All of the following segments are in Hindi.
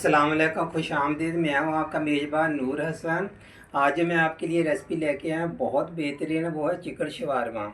अस्सलाम वालेकुम, खुश आमदीद। मैं हूँ आपका मेज़बान नूर हसन। आज मैं आपके लिए रेसिपी लेके आया हूँ, बहुत बेहतरीन। वो है चिकन शवारमा।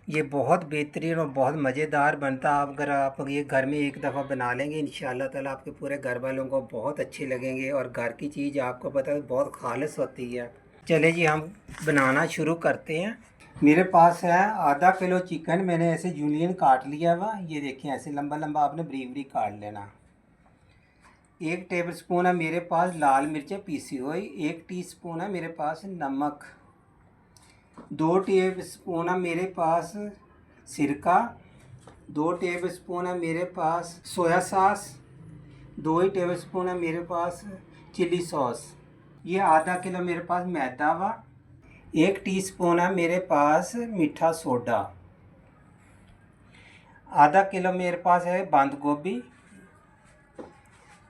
ये बहुत बेहतरीन और बहुत मज़ेदार बनता है। अगर आप ये घर में एक दफ़ा बना लेंगे इंशाअल्लाह ताला आपके पूरे घर वालों को बहुत अच्छे लगेंगे। और घर की चीज़ आपको पता है बहुत खालिस होती है। चले जी हम बनाना शुरू करते हैं। मेरे पास है आधा किलो चिकन। मैंने ऐसे जूलियन काट लिया हुआ। ये देखें, ऐसे लंबा लंबा आपने बारीक बारीक काट लेना। 1 टेबलस्पून है मेरे पास लाल मिर्चें पीसी हुई। 1 टीस्पून है मेरे पास नमक। 2 टेबलस्पून है मेरे पास सिरका। 2 टेबलस्पून है मेरे पास सोया सॉस। 2 ही टेबलस्पून है मेरे पास चिली सॉस। ये आधा किलो मेरे पास मैदा वा। 1 टीस्पून है मेरे पास मीठा सोडा। आधा किलो मेरे पास है बंद गोभी।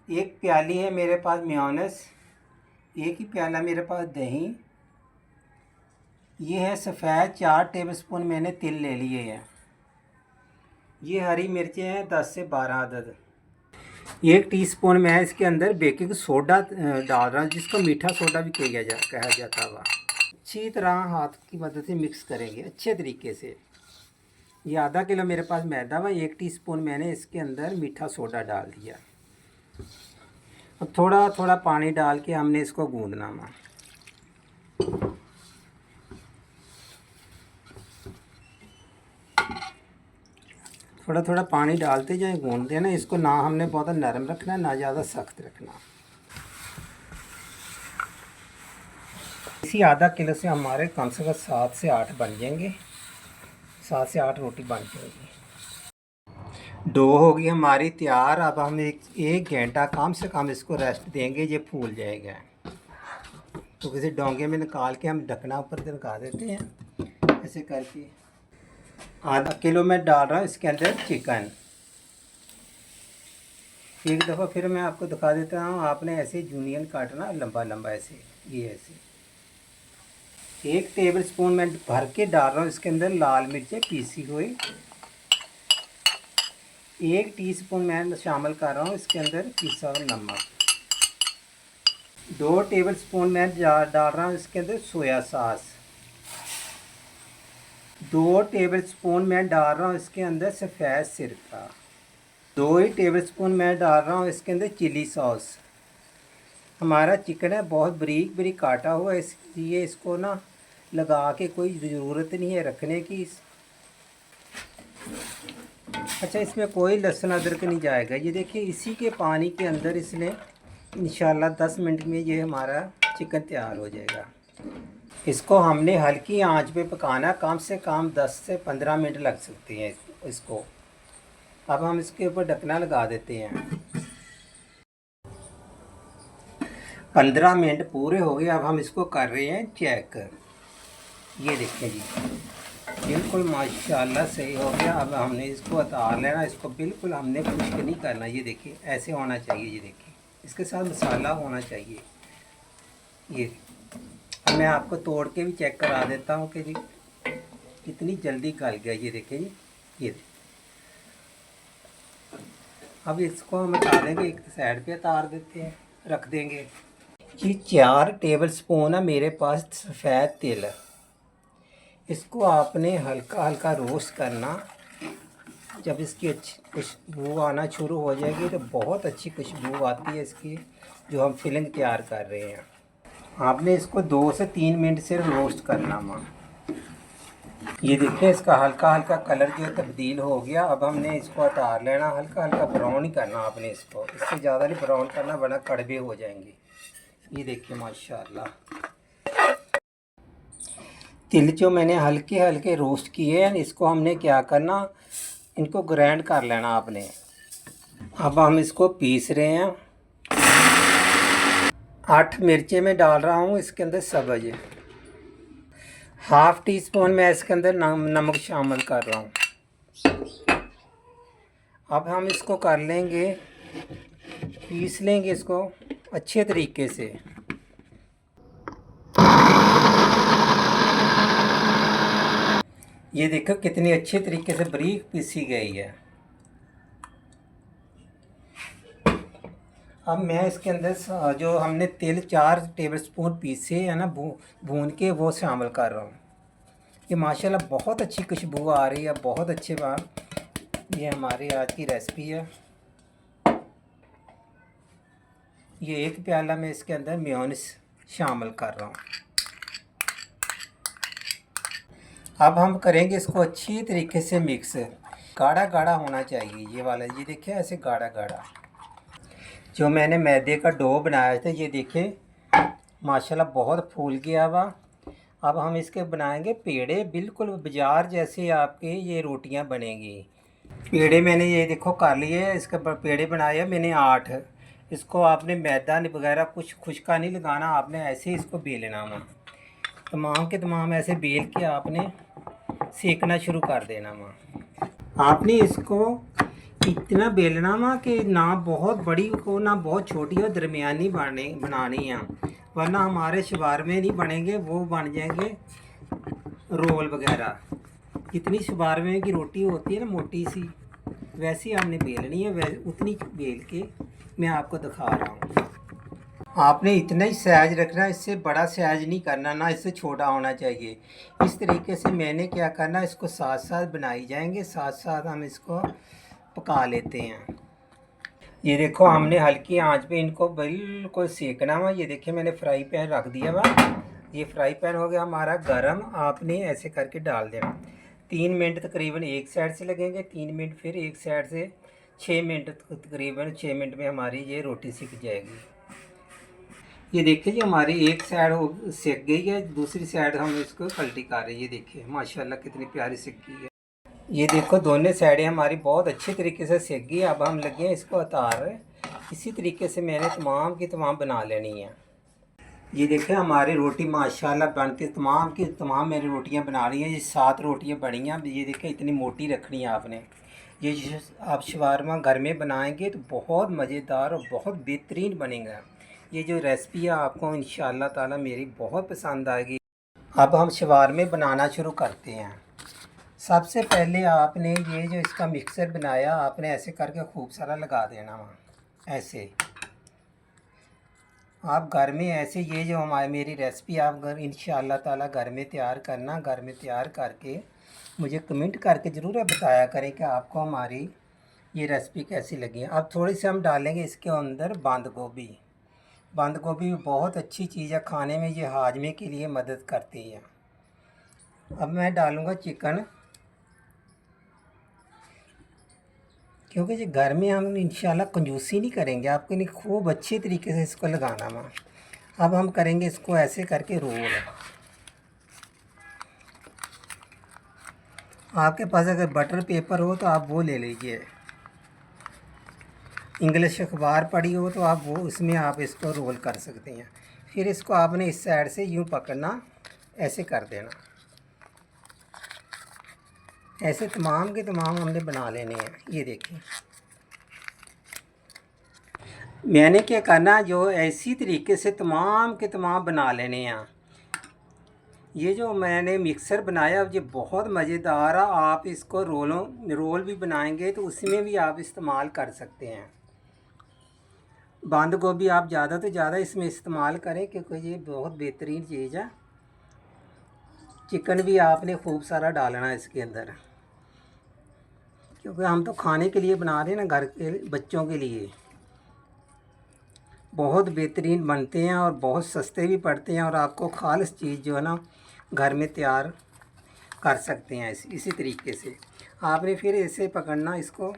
1 प्याली है मेरे पास मेयोनेज़। 1 ही प्याला मेरे पास दही। ये है सफ़ेद 4 टेबलस्पून मैंने तिल ले लिए हैं। ये हरी मिर्चें हैं 10 से 12 अदद। 1 टीस्पून मैं इसके अंदर बेकिंग सोडा डाल रहा हूँ, जिसको मीठा सोडा भी कहा जाता है। अच्छी तरह हाथ की मदद से मिक्स करेंगे अच्छे तरीके से। ये आधा किलो मेरे पास मैदा व 1 टीस्पून मैंने इसके अंदर मीठा सोडा डाल दिया। अब थोड़ा थोड़ा पानी डाल के हमने इसको गूंदना है। थोड़ा थोड़ा पानी डालते जाए, गूंदते हैं ना इसको। ना हमने बहुत नरम रखना है ना ज़्यादा सख्त रखना। इसी आधा किलो से हमारे कम से कम 7 से 8 बन जाएंगे। 7 से 8 रोटी बन जाएगी। डो हो गई हमारी तैयार। अब हम एक घंटा कम से कम इसको रेस्ट देंगे, ये फूल जाएगा। तो किसी डोंगे में निकाल के हम ढकना ऊपर से लगा देते हैं ऐसे करके। आधा किलो मैं डाल रहा हूँ इसके अंदर चिकन। एक दफ़ा फिर मैं आपको दिखा देता हूँ। आपने ऐसे जूलियन काटना लंबा लंबा ऐसे, ये ऐसे। 1 टेबलस्पून मैं भर के डाल रहा हूँ इसके अंदर लाल मिर्चें पीसी हुई। 1 टीस्पून मैं शामिल कर रहा हूँ इसके अंदर पिसा हुआ नमक। 2 टेबलस्पून मैं डाल रहा हूँ इसके अंदर सोया सॉस। 2 टेबलस्पून मैं डाल रहा हूँ इसके अंदर सफ़ेद सिरका। 2 ही टेबलस्पून मैं डाल रहा हूँ इसके अंदर चिली सॉस। हमारा चिकन है बहुत बारीक बारीक काटा हुआ, इसलिए इसको ना लगा के कोई ज़रूरत नहीं है रखने की। अच्छा, इसमें कोई लहसुन अदरक नहीं जाएगा। ये देखिए इसी के पानी के अंदर इसने इंशाल्लाह 10 मिनट में ये हमारा चिकन तैयार हो जाएगा। इसको हमने हल्की आंच पे पकाना, कम से कम 10 से 15 मिनट लग सकती हैं इसको। अब हम इसके ऊपर ढकना लगा देते हैं। 15 मिनट पूरे हो गए। अब हम इसको कर रहे हैं चेक। ये देखें जी, बिल्कुल माशाल्लाह सही हो गया। अब हमने इसको उतार लेना। इसको बिल्कुल हमने खुश्क नहीं करना। ये देखिए ऐसे होना चाहिए। ये देखिए इसके साथ मसाला होना चाहिए। ये अब मैं आपको तोड़ के भी चेक करा देता हूँ कि जी कितनी जल्दी गल गया। ये देखिए जी, ये अब इसको हम हटा देंगे, एक साइड पे उतार देते हैं, रख देंगे। जी 4 टेबलस्पून है मेरे पास सफ़ेद तिल। इसको आपने हल्का हल्का रोस्ट करना। जब इसकी अच्छी खुशबू आना शुरू हो जाएगी तो बहुत अच्छी खुशबू आती है इसकी, जो हम फिलिंग तैयार कर रहे हैं। आपने इसको 2 से 3 मिनट सिर्फ रोस्ट करना माँ। ये देखिए इसका हल्का हल्का कलर जो है तब्दील हो गया। अब हमने इसको उतार लेना। हल्का हल्का ब्राउन ही करना आपने इसको, इससे ज़्यादा नहीं ब्राउन करना वरना कड़वे हो जाएंगे। ये देखिए माशाल्लाह तिल जो मैंने हल्के हल्के रोस्ट किए हैं, इसको हमने क्या करना, इनको ग्राइंड कर लेना आपने। अब हम इसको पीस रहे हैं। 8 मिर्चें मैं डाल रहा हूँ इसके अंदर सब्ज़। हाफ़ टी स्पून मैं इसके अंदर नमक शामिल कर रहा हूँ। अब हम इसको कर लेंगे, पीस लेंगे इसको अच्छे तरीके से। ये देखो कितनी अच्छे तरीके से बारीक पीसी गई है। अब मैं इसके अंदर जो हमने तेल 4 टेबलस्पून पीसे है ना भून के वो शामिल कर रहा हूँ। ये माशाल्लाह बहुत अच्छी खुशबू आ रही है, बहुत अच्छे बात। ये हमारी आज की रेसिपी है। ये 1 प्याला मैं इसके अंदर मेयोनीज शामिल कर रहा हूँ। अब हम करेंगे इसको अच्छी तरीके से मिक्स। गाढ़ा गाढ़ा होना चाहिए ये वाला, ये देखिए ऐसे गाढ़ा गाढ़ा। जो मैंने मैदे का डो बनाया था ये देखिए माशाल्लाह बहुत फूल गया हुआ। अब हम इसके बनाएंगे पेड़े, बिल्कुल बाजार जैसे आपके ये रोटियां बनेंगी। पेड़े मैंने ये देखो कर लिए, इसके पेड़े बनाए मैंने 8। इसको आपने मैदा वगैरह कुछ खुशका नहीं लगाना, आपने ऐसे ही इसको बेलना वहाँ। तमाम के तमाम ऐसे बेल के आपने सेकना शुरू कर देना वहाँ। आपने इसको इतना बेलना वहाँ कि ना बहुत बड़ी हो ना बहुत छोटी हो, दरमियानी बनानी है, वरना हमारे शवारमे नहीं बनेंगे, वो बन जाएंगे रोल वगैरह। जितनी शवारमे की रोटी होती है ना मोटी सी, वैसी हमने बेलनी है, उतनी बेल के मैं आपको दिखा रहा हूँ। आपने इतना ही साइज रखना, इससे बड़ा साइज नहीं करना, ना इससे छोटा होना चाहिए। इस तरीके से मैंने क्या करना, इसको साथ साथ बनाई जाएंगे, साथ साथ हम इसको पका लेते हैं। ये देखो हमने हल्की आंच पे इनको बिल्कुल सेकना हुआ। ये देखिए मैंने फ्राई पैन रख दिया हुआ। ये फ्राई पैन हो गया हमारा गरम। आपने ऐसे करके डाल देना। 3 मिनट तकरीबन एक साइड से लगेंगे, 3 मिनट फिर एक साइड से, 6 मिनट तकरीबन 6 मिनट में हमारी ये रोटी सिक जाएगी। ये देखिए जी हमारी एक साइड हो सिक गई है, दूसरी साइड हम इसको पलटी कर रहे हैं। ये देखिए माशाल्लाह कितनी प्यारी सिक गई है। ये देखो दोनों साइडें हमारी बहुत अच्छे तरीके से सेक गई। अब हम लगे हैं इसको उतार रहे। इसी तरीके से मैंने तमाम की तमाम बना लेनी है। ये देखें हमारी रोटी माशाल्लाह बन के तमाम की तमाम मेरी रोटियां बना रही हैं। ये 7 रोटियां बनी हैं। ये देखें इतनी मोटी रखनी है आपने। ये आप शवारमा घर में बनाएंगे तो बहुत मज़ेदार और बहुत बेहतरीन बनेगा। ये जो रेसिपी है आपको इंशाअल्लाह ताला मेरी बहुत पसंद आएगी। अब हम शवारमे बनाना शुरू करते हैं। सबसे पहले आपने ये जो इसका मिक्सर बनाया आपने ऐसे करके खूब सारा लगा देना वहाँ। ऐसे आप घर में ऐसे ये जो हमारी मेरी रेसिपी आप घर इंशाअल्लाह ताला घर में तैयार करना। घर में तैयार करके मुझे कमेंट करके ज़रूर बताया करें कि आपको हमारी ये रेसिपी कैसी लगी। अब थोड़ी सी हम डालेंगे इसके अंदर बंद गोभी। बंद गोभी बहुत अच्छी चीज़ है खाने में, ये हाजमे के लिए मदद करती है। अब मैं डालूँगा चिकन, क्योंकि जो घर में हम इंशाल्लाह कंजूसी नहीं करेंगे, आपको नहीं खूब अच्छे तरीके से इसको लगाना वहाँ। अब हम करेंगे इसको ऐसे करके रोल। आपके पास अगर बटर पेपर हो तो आप वो ले लीजिए, इंग्लिश अखबार पड़ी हो तो आप वो उसमें आप इसको रोल कर सकते हैं। फिर इसको आपने इस साइड से यूँ पकड़ना, ऐसे कर देना। ऐसे तमाम के तमाम हमने बना लेने हैं। ये देखिए मैंने क्या करना, जो ऐसी तरीके से तमाम के तमाम बना लेने हैं। ये जो मैंने मिक्सर बनाया ये बहुत मज़ेदार है। आप इसको रोल भी बनाएंगे तो उसमें भी आप इस्तेमाल कर सकते हैं। बंद गोभी आप ज़्यादा तो ज़्यादा इसमें इस्तेमाल करें क्योंकि ये बहुत बेहतरीन चीज़ है। चिकन भी आपने खूब सारा डालना है इसके अंदर, क्योंकि हम तो खाने के लिए बना रहे हैं ना, घर के बच्चों के लिए। बहुत बेहतरीन बनते हैं और बहुत सस्ते भी पड़ते हैं, और आपको खालिस चीज़ जो है ना घर में तैयार कर सकते हैं। इसी तरीके से आपने फिर ऐसे पकड़ना इसको।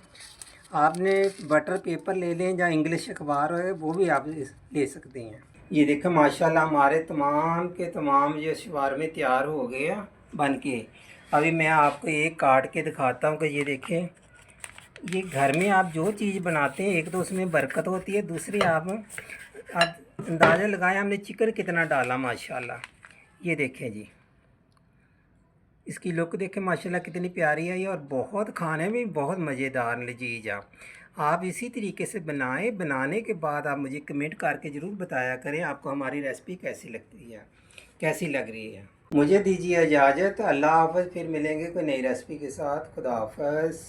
आपने बटर पेपर ले लें या इंग्लिश अखबार है वो भी आप ले सकते हैं। ये देखें माशाल्लाह हमारे तमाम के तमाम ये शवारमे तैयार हो गए हैं बन के। अभी मैं आपको एक काट के दिखाता हूँ कि ये देखें, ये घर में आप जो चीज़ बनाते हैं एक तो उसमें बरकत होती है, दूसरी आप अंदाज़ा लगाएं हमने चिकन कितना डाला माशाल्लाह। ये देखें जी, इसकी लुक देखें माशाल्लाह कितनी प्यारी है ये, और बहुत खाने में बहुत मज़ेदार लजीज है। आप इसी तरीके से बनाएं। बनाने के बाद आप मुझे कमेंट करके ज़रूर बताया करें आपको हमारी रेसिपी कैसी लगती है, कैसी लग रही है। मुझे दीजिए इजाज़त। अल्लाह हाफ़िज़। फिर मिलेंगे कोई नई रेसिपी के साथ। खुदा हाफ़िज़।